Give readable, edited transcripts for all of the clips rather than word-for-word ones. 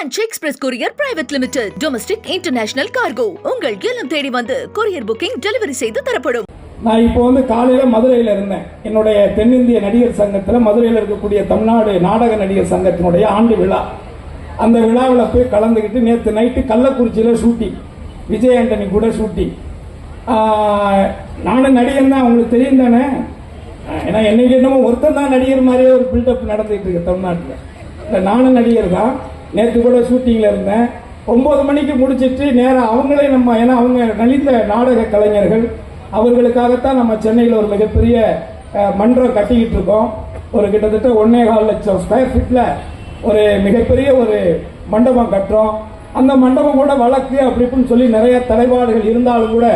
Ranch Express Courier Private Limited. Domestic International Cargo. உங்கள் இல்லம் தேடி வந்து கொரியர் புக்கிங் டெலிவரி செய்து தரப்படும். நான் இப்போ காலையில மதுரையில் இருந்தேன். என்னுடைய தென்னிந்திய நடிகர் சங்கத்தில் மதுரையில் இருக்கக்கூடிய தமிழ்நாடு நாடக நடிகர் சங்கத்தினுடைய ஆண்டு விழா. அந்த விழாவில் போய் கலந்துக்கிட்டு நேற்று நைட்டு கள்ளக்குறிச்சியில் ஷூட்டிங், விஜய் ஆண்டனி கூட ஷூட்டிங். நானும் நடிகர் தான், உங்களுக்கு தெரியும் தானே. ஏன்னா என்னைக்கு என்னமோ ஒருத்தர் தான் நடிகர் மாதிரியே ஒரு பில்டப் நடந்துகிட்டு இருக்கு தமிழ்நாட்டில். இல்லை, நானும் நடிகர் தான். நேற்று கூட ஷூட்டிங்கில் இருந்தேன். 9 மணிக்கு முடிச்சிட்டு நேராக அவங்களே ஏன்னா அவங்க நலிந்த நாடக கலைஞர்கள், அவர்களுக்காகத்தான் நம்ம சென்னையில் ஒரு மிகப்பெரிய மன்றம் கட்டிக்கிட்டு இருக்கோம். ஒரு கிட்டத்தட்ட 1.25 லட்சம் ஸ்கொயர் ஃபீட்டில் ஒரு மிகப்பெரிய ஒரு மண்டபம் கட்டுறோம். அந்த மண்டபம் கூட வழக்கு அப்படி இப்படின்னு சொல்லி நிறைய தலைப்பாடுகள் இருந்தாலும் கூட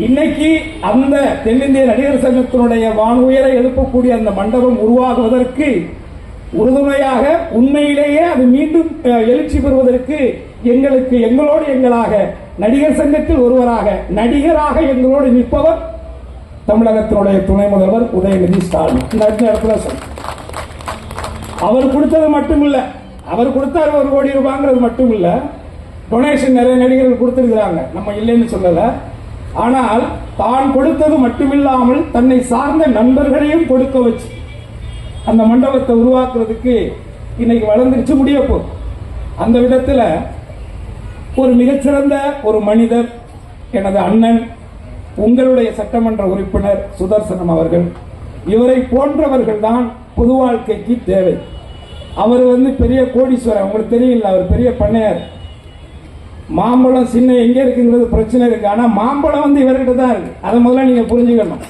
இன்னைக்கு அந்த தென்னிந்திய நடிகர் சங்கத்தினுடைய வானுயர எழுப்பக்கூடிய அந்த மண்டபம் உருவாகுவதற்கு உறுதுணையாக, உண்மையிலேயே அது மீண்டும் எழுச்சி பெறுவதற்கு எங்களோடு எங்களாக நடிகர் சங்கத்தில் ஒருவராக நடிகராக எங்களோடு நிற்பவர் தமிழகத்தினுடைய துணை முதல்வர் உதயநிதி ஸ்டாலின். இந்த இடத்துல அவர் கொடுத்தது மட்டுமில்ல, அவர் கொடுத்தார் 1 கோடி ரூபாங்கிறது மட்டுமில்ல, டொனேஷன் நிறைய நடிகர்கள் கொடுத்திருக்கிறாங்க, நம்ம இல்லைன்னு சொல்லல. ஆனால் தான் கொடுத்தது மட்டுமில்லாமல் தன்னை சார்ந்த நண்பர்களையும் கொடுக்க வச்சு அந்த மண்டபத்தை உருவாக்குறதுக்கு இன்னைக்கு வளர்ந்துருச்சு, முடிய போகுது. அந்த விதத்தில் ஒரு மிகச்சிறந்த ஒரு மனிதர் எனது அண்ணன், உங்களுடைய சட்டமன்ற உறுப்பினர் சுதர்சனம் அவர்கள். இவரை போன்றவர்கள் தான் பொது வாழ்க்கைக்கு தேவை. அவர் பெரிய கோடீஸ்வரர், உங்களுக்கு தெரியல, அவர் பெரிய பண்ணையார். மாம்பழம் சின்ன எங்க இருக்குங்கிறது பிரச்சனை இருக்கு, ஆனா மாம்பழம் இவர்கிட்ட தான் இருக்கு. அதை முதல்ல நீங்க புரிஞ்சுக்கணும்.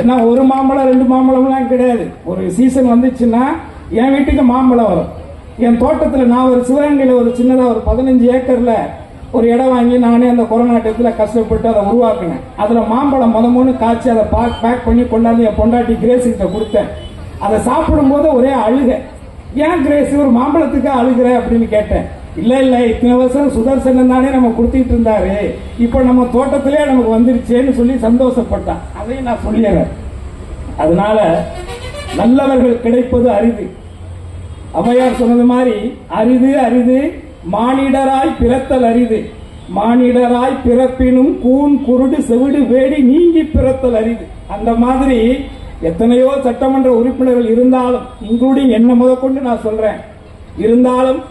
ஏன்னா ஒரு மாம்பழம் 2 மாம்பழம்லாம் கிடையாது. ஒரு சீசன் வந்துச்சுன்னா என் வீட்டுக்கு மாம்பழம் வரும். என் தோட்டத்தில் நான் ஒரு சிவகங்கையில் ஒரு சின்னதாக ஒரு 15 ஏக்கர்ல ஒரு இடம் வாங்கி நானே அந்த கொரோனா டயத்தில் கஷ்டப்பட்டு அதை உருவாக்கினேன். அதில் மாம்பழம் முதமுன்னு காய்ச்சி அதை பேக் பண்ணி கொண்டாந்து என் பொண்டாட்டி கிரேஸ் கிட்ட கொடுத்தேன். அதை சாப்பிடும்போது ஒரே அழுக. ஏன் கிரேஸ் ஒரு மாம்பழத்துக்கு அழுகிற அப்படின்னு கேட்டேன். இல்ல இத்தனை வருஷம் சுதர்சனம் தானே நம்ம கொடுத்துட்டு இருந்தாரு, இப்ப நம்ம தோட்டத்திலே நமக்கு வந்துருச்சேன்னு சொல்லி சந்தோஷப்பட்டான். அதையும் நான் சொல்லிடுறேன். அதனால நல்லவர்கள் கிடைப்பது அரிது. ஔவையார் சொன்னது மாதிரி அரிது அரிது மானிடராய் பிறத்தல் அரிது, மானிடராய் பிறப்பினும் கூன் குருடு செவிடு வேடி நீங்கி பிறத்தல் அரிது. அந்த மாதிரி எத்தனையோ சட்டமன்ற உறுப்பினர்கள் இருந்தாலும், இன்க்ளூடிங் என்ன முதற்கொண்டு நான் சொல்றேன், இருந்தாலும்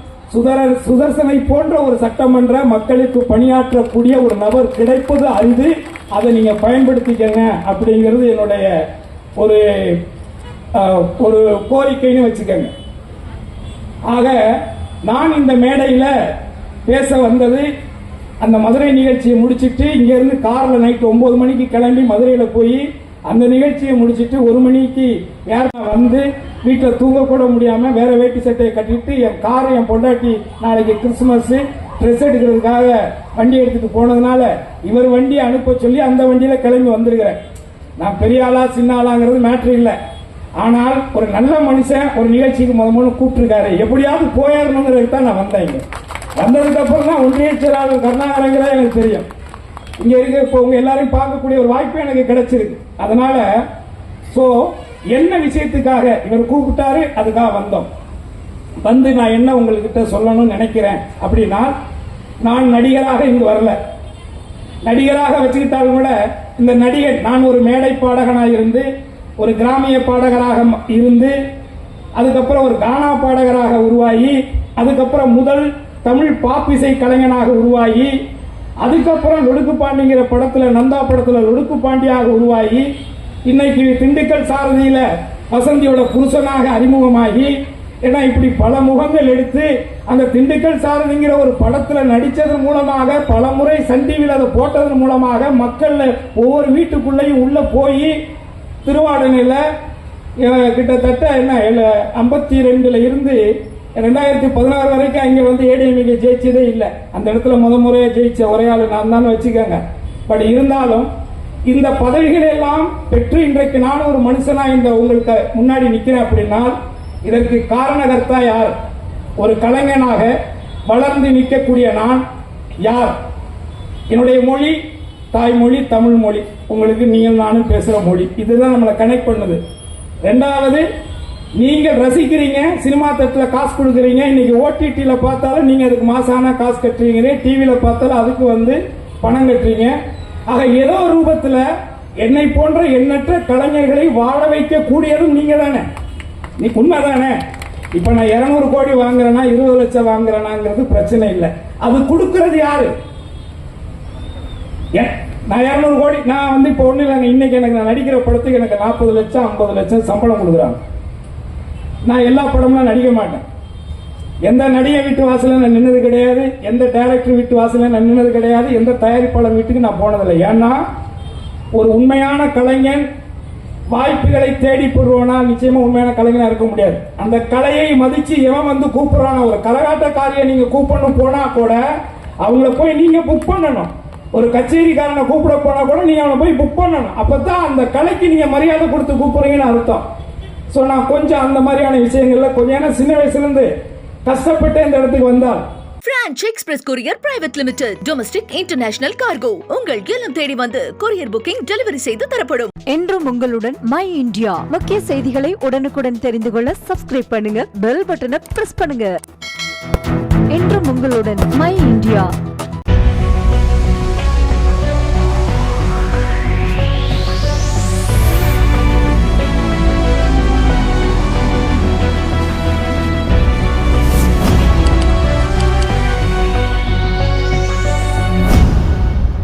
சுதர்சனை போன்ற ஒரு சட்டமன்ற மக்களுக்கு பணியாற்றக்கூடிய ஒரு நபர் கிடைப்பது அரிது. அதை நீங்க பயன்படுத்திக்கங்க அப்படிங்கிறது என்னுடைய ஒரு ஒரு கோரிக்கைன்னு வச்சுக்கங்க. ஆக நான் இந்த மேடையில் பேச வந்தது, அந்த மதுரை நிகழ்ச்சியை முடிச்சிட்டு இங்க இருந்து கார்ல நைட் 9 மணிக்கு கிளம்பி மதுரையில போய் அந்த நிகழ்ச்சியை முடிச்சிட்டு 1 மணிக்கு வந்து வீட்டில் தூங்க கூட முடியாம வேற வேட்டி சட்டையை கட்டிட்டு என் காரை என் பொண்டாட்டி நாளைக்கு கிறிஸ்துமஸ் ட்ரெஸ் எடுக்கிறதுக்காக வண்டி எடுத்துட்டு போனதுனால இவர் வண்டியை அனுப்ப சொல்லி அந்த வண்டியில கிளம்பி வந்திருக்கிறேன். நான் பெரிய ஆளா சின்ன ஆளாங்கிறது மேட்ரு இல்லை. ஆனால் ஒரு நல்ல மனுஷன் ஒரு நிகழ்ச்சிக்கு முதல்ல கூப்பிட்டுருக்காரு, எப்படியாவது போயிடணுங்கிறதுக்கு தான் நான் வந்தேன். வந்ததுக்கு அப்புறம் தான் ஒன்றிய செயலாளர் கருணாகரங்கிறதா எனக்கு தெரியும். இங்க இருக்க இப்போ உங்க எல்லாரையும் பார்க்கக்கூடிய ஒரு வாய்ப்பு எனக்கு கிடைச்சிருக்கு. அதனால என்ன விஷயத்துக்காக இவர் கூப்பிட்டாரு, அதுக்காக வந்தோம். நான் என்ன உங்ககிட்ட சொல்லணும்னு நினைக்கிறேன் அப்படின்னா, நான் நடிகராக இங்கு வரல. நடிகராக வச்சுக்கிட்டாலும் கூட இந்த நடிகர், நான் ஒரு மேடை பாடகனாக இருந்து, ஒரு கிராமிய பாடகராக இருந்து, அதுக்கப்புறம் ஒரு கானா பாடகராக உருவாகி, அதுக்கப்புறம் முதல் தமிழ் பாப் இசை கலைஞனாக உருவாகி, அதுக்கப்புறம் லொடுக்கு பாண்டிங்கிற படத்துல, நந்தா படத்துல லொடுக்கு பாண்டியாக உருவாகி, இன்னைக்கு திண்டுக்கல் சாரதியில வசந்தியோட புருஷனாக அறிமுகமாகி, ஏன்னா இப்படி பல முகங்கள் எடுத்து அந்த திண்டுக்கல் சாரதிங்கிற ஒரு படத்துல நடிச்சதன் மூலமாக, பல முறை சன் டிவியில் அதை போட்டதன் மூலமாக மக்கள் ஒவ்வொரு வீட்டுக்குள்ளையும் உள்ள போய் திருவாடனையில கிட்டத்தட்ட 52 இருந்து 2016 வரைக்கும் அங்க ஏடிஎம்கே ஜெயிச்சதே இல்லை. அந்த இடத்துல முறையை ஜெயிச்ச ஒரே ஆளு நான் தான் வச்சுக்கோங்க. பட் இருந்தாலும் இந்த பதவிகளை எல்லாம் பெற்று இன்றைக்கு நான் ஒரு மனுஷனா இந்த உங்களுக்கு முன்னாடி நிக்கிறேன் அப்படின்னா, இதற்கு காரணகர்த்தா யார்? ஒரு கலைஞனாக வளர்ந்து நிற்கக்கூடிய நான் யார்? என்னுடைய மொழி தாய்மொழி தமிழ் மொழி, உங்களுக்கு நீங்கள் நானும் பேசுற மொழி, இதுதான் நம்மளை கனெக்ட் பண்ணுது. ரெண்டாவது, நீங்கள் ரசிக்கிறீங்க, சினிமா தட்டுல காசு கொடுக்குறீங்க, இன்னைக்கு ஓடிடியில பார்த்தாலும் நீங்க அதுக்கு மாசான காசு கட்டுறீங்க, டிவியில பார்த்தாலும் அதுக்கு வந்து பணம் கட்டுறீங்க. ஆக ஏதோ ரூபத்துல என்னை போன்ற எண்ணற்ற கலைஞர்களை வாழ வைக்க கூடியதும் நீங்க தானே. நீ உண்மைதானே? இப்ப நான் 200 கோடி வாங்குறேன்னா 20 லட்சம் வாங்குறேனாங்கிறது பிரச்சனை இல்லை. அது கொடுக்கறது யாரு? நான் 200 கோடி நான் வந்து இப்ப ஒண்ணு இல்லைங்க. இன்னைக்கு எனக்கு நான் நடிக்கிற படத்துக்கு எனக்கு 40 லட்சம் 50 லட்சம் சம்பளம் கொடுக்குறாங்க. நான் எல்லா படம்லாம் நடிக்க மாட்டேன். எந்த நடிகை வீட்டு வாசல நான் நின்னது கிடையாது, எந்த டைரக்டர் வீட்டு வாசல நான் நின்னது கிடையாது, எந்த தயாரிப்பாளர் வீட்டுக்கு நான் போனதில்லை. ஏன்னா ஒரு உண்மையான கலைஞன் வாய்ப்புகளை தேடி பெறுவானா நிச்சயமா உண்மையான கலைஞனா இருக்க முடியாது. அந்த கலையை மதிச்சு எவன் வந்து கூப்பிடுறான, ஒரு கரகாட்டக்காரியை நீங்க கூப்பிடணும் போனா கூட அவங்கள போய் நீங்க புக் பண்ணணும். ஒரு கச்சேரிக்காரனை கூப்பிட போனா கூட நீங்க அவனை போய் புக் பண்ணணும். அப்பதான் அந்த கலைக்கு நீங்க மரியாதை கொடுத்து கூப்பிடுறீங்கன்னு அர்த்தம். சோ நான் கொஞ்சம் அந்த மாதிரியான விஷயங்கள்ல கொஞ்சம் சின்ன வயசுல இருந்து கஷ்டப்பட்டு இந்த இடத்துக்கு வந்தால் branch express courier private limited domestic international cargo உங்கள் இல்லம் தேடி வந்து கொரியர் புக்கிங் டெலிவரி செய்து தரப்படும். என்றும் உங்களுடன் மை இந்தியா. முக்கிய செய்திகளை உடனுக்குடன் தெரிந்து கொள்ள சப்ஸ்கிரைப் பண்ணுங்க, பெல் பட்டனை பிரஸ் பண்ணுங்க. என்றும் உங்களுடன் மை இந்தியா.